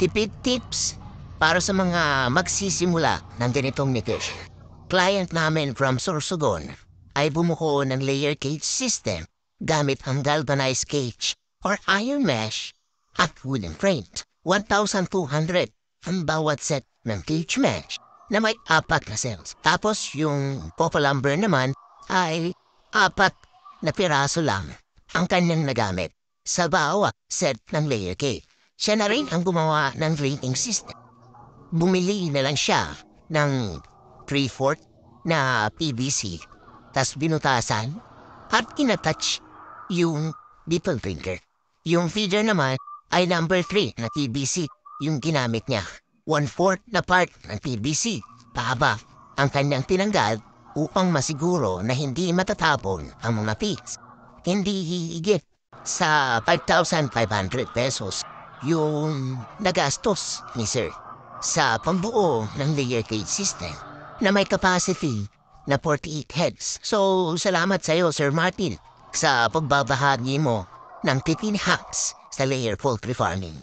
Tipid tips para sa mga magsisimula ng ganitong negosyo. Client namin from Sorsogon ay bumuo ng layer cage system gamit ang galvanized cage or iron mesh at wooden frame. 1,200 ang bawat set ng cage mesh na may 4 na cells. Tapos yung popolumber naman ay 4 na piraso lang ang kanyang nagamit sa bawat set ng layer cake. Siya na rin ang gumawa ng rating system. Bumili na lang siya ng 3/4 na PVC, tas binutasan at kinatouch yung nipple finger. Yung feeder naman ay number 3 na PVC yung ginamit niya. 1/4 na part ng PVC, pahaba ang kanyang tinanggal upang masiguro na hindi matatapon ang mga piece. Hindi higit sa 5,500 pesos yung nagastos ni Sir sa pambuo ng layer cage system na may capacity na 48 heads. So, salamat sa iyo, Sir Martin, sa pagbabahagi mo ng tipid hacks sa layer poultry farming.